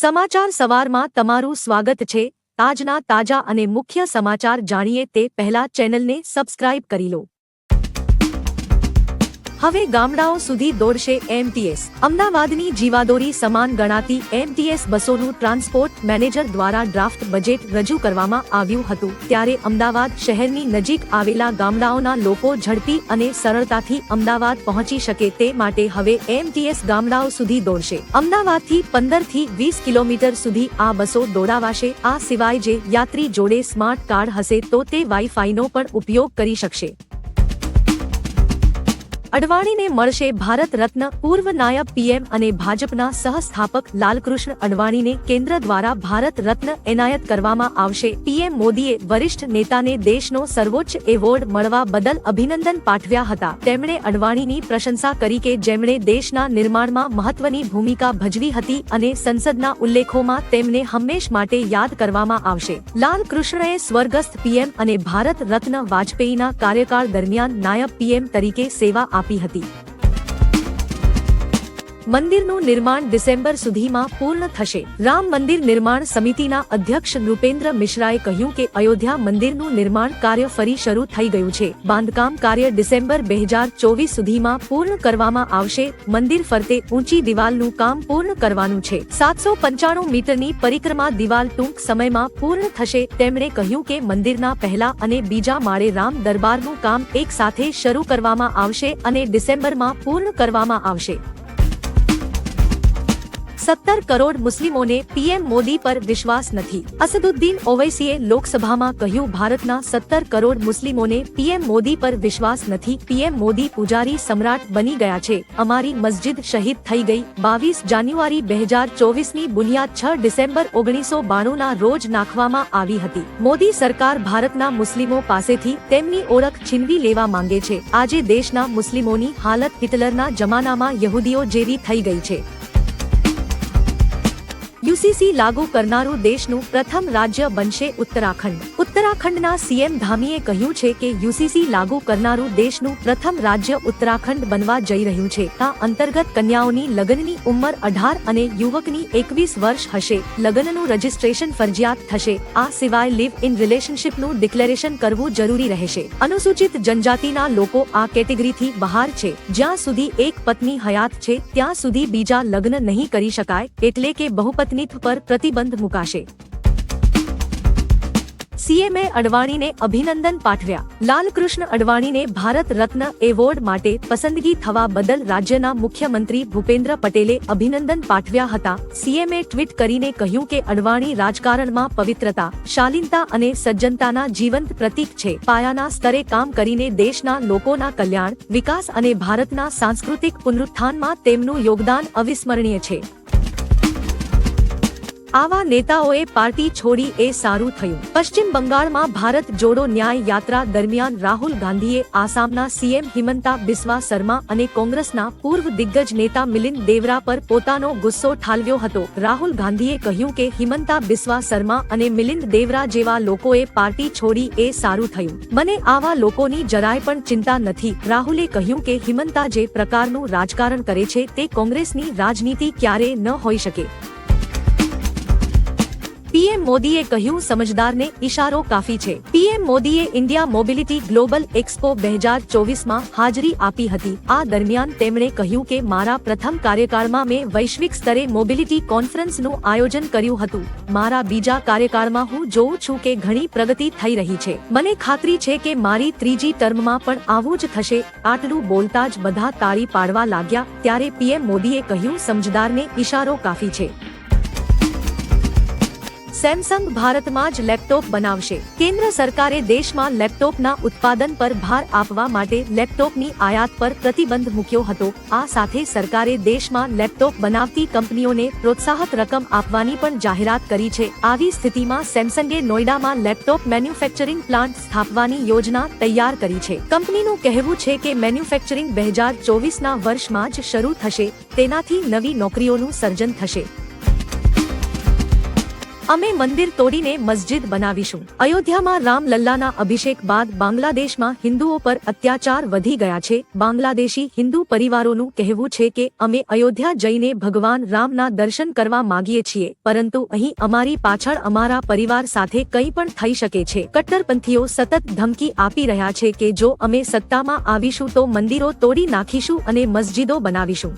સમાચાર સવારમાં તમારું સ્વાગત છે। આજના તાજા અને મુખ્ય સમાચાર જાણીએ તે પહેલા ચેનલને સબસ્ક્રાઇબ કરી લો। હવે ગામડાઓ સુધી દોડશે એમટીએસ। અમદાવાદની જીવાદોરી સમાન ગણાતી એમટીએસ બસોનું ટ્રાન્સપોર્ટ મેનેજર દ્વારા ડ્રાફ્ટ બજેટ રજૂ કરવામાં આવ્યું હતું, ત્યારે અમદાવાદ શહેરની નજીક આવેલા ગામડાઓના લોકો ઝડપી અને સરળતાથી અમદાવાદ પહોંચી શકે તે માટે હવે એમટીએસ ગામડાઓ સુધી દોડશે। અમદાવાદથી 15 થી 20 કિલોમીટર સુધી આ બસો દોડાવાશે। આ સિવાય જે યાત્રી જોડે સ્માર્ટ કાર્ડ હશે તો તે વાઈફાઈનો પણ ઉપયોગ કરી શકશે। અડવાણીને મળશે ભારત રત્ન। પૂર્વ નાયબ પીએમ અને ભાજપના સહસ્થાપક લાલકૃષ્ણ અડવાણીને કેન્દ્ર દ્વારા ભારત રત્ન એનાયત કરવામાં આવશે। પીએમ મોદીએ વરિષ્ઠ નેતાને દેશનો સર્વોચ્ચ એવોર્ડ મળવા બદલ અભિનંદન પાઠવ્યા હતા। તેમણે અડવાણીની પ્રશંસા કરી કે જેમણે દેશના નિર્માણમાં મહત્વની ભૂમિકા ભજવી હતી અને સંસદના ઉલ્લેખોમાં તેમને હંમેશ માટે યાદ કરવામાં આવશે। લાલકૃષ્ણએ સ્વર્ગસ્થ પીએમ અને ભારત રત્ન વાજપેયીના કાર્યકાળ દરમિયાન નાયબ પીએમ તરીકે સેવા આપી હતી। મંદિરનું નિર્માણ ડિસેમ્બર સુધીમાં પૂર્ણ થશે। રામ મંદિર નિર્માણ સમિતિના અધ્યક્ષ નૃપેન્દ્ર મિશ્રાએ કહ્યું કે અયોધ્યા મંદિરનું નિર્માણ કાર્ય ફરી શરૂ થઈ ગયું છે। બાંધકામ કાર્ય ડિસેમ્બર 2024 સુધીમાં પૂર્ણ કરવામાં આવશે। મંદિર ફરતે ઊંચી દિવાલનું કામ પૂર્ણ કરવાનું છે। 795 મીટરની પરિક્રમા દિવાલ ટૂંક સમયમાં પૂર્ણ થશે। તેમણે કહ્યું કે મંદિરના પહેલા અને બીજા માળે રામ દરબારનું કામ એક સાથે શરૂ કરવામાં આવશે અને ડિસેમ્બરમાં પૂર્ણ કરવામાં આવશે। 17 કરોડ મુસ્લિમોને પીએમ મોદી પર વિશ્વાસ નથી। અસદુદ્દીન ઓવૈસીએ લોકસભામાં કહ્યું, ભારતના 17 કરોડ મુસ્લિમોને પીએમ મોદી પર વિશ્વાસ નથી। પીએમ મોદી પૂજારી સમ્રાટ બની ગયા છે। અમારી મસ્જિદ શહીદ થઈ ગઈ। 22 જાન્યુઆરી 2024ની બુનિયાદ 6 ડિસેમ્બર 1992ના રોજ નાખવામાં આવી હતી। મોદી સરકાર ભારતના મુસ્લિમો પાસેથી તેમની ઓળખ છીનવી લેવા માંગે છે। આજે દેશના મુસ્લિમોની હાલત હિટલરના જમાનામાં યહૂદીઓ જેવી થઈ ગઈ છે। યુસીસી લાગુ કરનારું દેશનું પ્રથમ રાજ્ય બનશે ઉત્તરાખંડ। ઉત્તરાખંડના સીએમ ધામીએ કહ્યું છે કે યુસીસી લાગુ કરનારું દેશનું પ્રથમ રાજ્ય ઉત્તરાખંડ બનવા જઈ રહ્યું છે। આ અંતર્ગત કન્યાઓની લગ્નની ઉંમર 18 અને યુવકની 21 વર્ષ હશે। લગ્નનું રજિસ્ટ્રેશન ફરજિયાત થશે। આ સિવાય લિવ ઇન રિલેશનશિપનું ડિક્લેરેશન કરવું જરૂરી રહેશે। અનુસૂચિત જનજાતિના લોકો આ કેટેગરીથી બહાર છે। જ્યાં સુધી એક પત્ની હયાત છે ત્યાં સુધી બીજા લગ્ન નહીં કરી શકાય, એટલે કે બહુપત્ની પર પ્રતિબંધ મુકાશે। સીએમએ અડવાણીને અભિનંદન પાઠવ્યા। લાલકૃષ્ણ અડવાણીને ભારત રત્ન એવોર્ડ માટે પસંદગી થવા બદલ રાજ્યના મુખ્યમંત્રી ભૂપેન્દ્ર પટેલે અભિનંદન પાઠવ્યા હતા। સીએમએ ટ્વીટ કરીને કહ્યું કે અડવાણી રાજકારણમાં પવિત્રતા, શાલીનતા અને સજ્જનતાના જીવંત પ્રતીક છે। પાયાના સ્તરે કામ કરીને દેશના લોકોના કલ્યાણ, વિકાસ અને ભારતના સાંસ્કૃતિક પુનરુત્થાનમાં તેમનું યોગદાન અવિસ્મરણીય છે। આવા નેતાઓએ પાર્ટી છોડી એ સારું થયું। પશ્ચિમ બંગાળમાં ભારત જોડો ન્યાય યાત્રા દરમિયાન રાહુલ ગાંધીએ આસામના સીએમ હિમંતા બિસ્વા શર્મા અને કોંગ્રેસના પૂર્વ દિગ્ગજ નેતા મિલિંદ દેવરા પર પોતાનો ગુસ્સો ઠાલવ્યો હતો। રાહુલ ગાંધીએ કહ્યું કે હિમંતા બિસ્વા શર્મા અને મિલિંદ દેવરા જેવા લોકોએ પાર્ટી છોડી એ સારું થયું। મને આવા લોકોની જરાય પણ ચિંતા નથી। રાહુલે કહ્યું કે હિમંતા જે પ્રકારનું રાજકારણ કરે છે તે કોંગ્રેસની રાજનીતિ ક્યારેય ન હોઈ શકે। પીએમ મોદીએ કહ્યું, સમજદારને ઇશારો કાફી છે। પીએમ મોદીએ ઇન્ડિયા મોબિલિટી ગ્લોબલ એક્સપો 2024માં હાજરી આપી હતી। આ દરમિયાન તેમણે કહ્યું કે મારા પ્રથમ કાર્યકાળમાં મેં વૈશ્વિક સ્તરે મોબિલિટી કોન્ફરન્સનું આયોજન કર્યું હતું। મારા બીજા કાર્યકાળમાં હું જોઉં છું કે ઘણી પ્રગતિ થઈ રહી છે। મને ખાતરી છે કે મારી ત્રીજી ટર્મમાં પણ આવું જ થશે। આટલું બોલતા જ બધા તાળી પાડવા લાગ્યા। ત્યારે પીએમ મોદીએ કહ્યું, સમજદારને ઇશારો કાફી છે। સેમસંગ ભારતમાં જ લેપટોપ બનાવશે। કેન્દ્ર સરકારે દેશમાં લેપટોપના ઉત્પાદન પર ભાર આપવા માટે લેપટોપની આયાત પર પ્રતિબંધ મૂક્યો હતો। આ સાથે સરકારે દેશમાં લેપટોપ બનાવતી કંપનીઓને પ્રોત્સાહક રકમ આપવાની પણ જાહેરાત કરી છે। આવી સ્થિતિમાં સેમસંગે નોઈડામાં લેપટોપ મેન્યુફેક્ચરિંગ પ્લાન્ટ સ્થાપવાની યોજના તૈયાર કરી છે। કંપનીનું કહેવું છે કે મેન્યુફેક્ચરિંગ 2024ના વર્ષમાં જ શરૂ થશે। તેનાથી નવી નોકરીઓનું સર્જન થશે। અમે મંદિર તોડીને મસ્જિદ બનાવીશું. અયોધ્યામાં રામલલ્લાના અભિષેક બાદ બાંગ્લાદેશમાં હિન્દુઓ પર અત્યાચાર વધી ગયા છે. બાંગ્લાદેશી હિન્દુ પરિવારોનું કહેવું છે કે અમે અયોધ્યા જઈને ભગવાન રામના દર્શન કરવા માંગીએ છીએ, પરંતુ અહીં અમારી પાછળ અમારા પરિવાર સાથે કંઈ પણ થઈ શકે છે. કટ્ટરપંથીઓ સતત ધમકી આપી રહ્યા છે કે જો અમે સત્તામાં આવીશું તો મંદિરો તોડી નાખીશું અને મસ્જિદો બનાવીશું.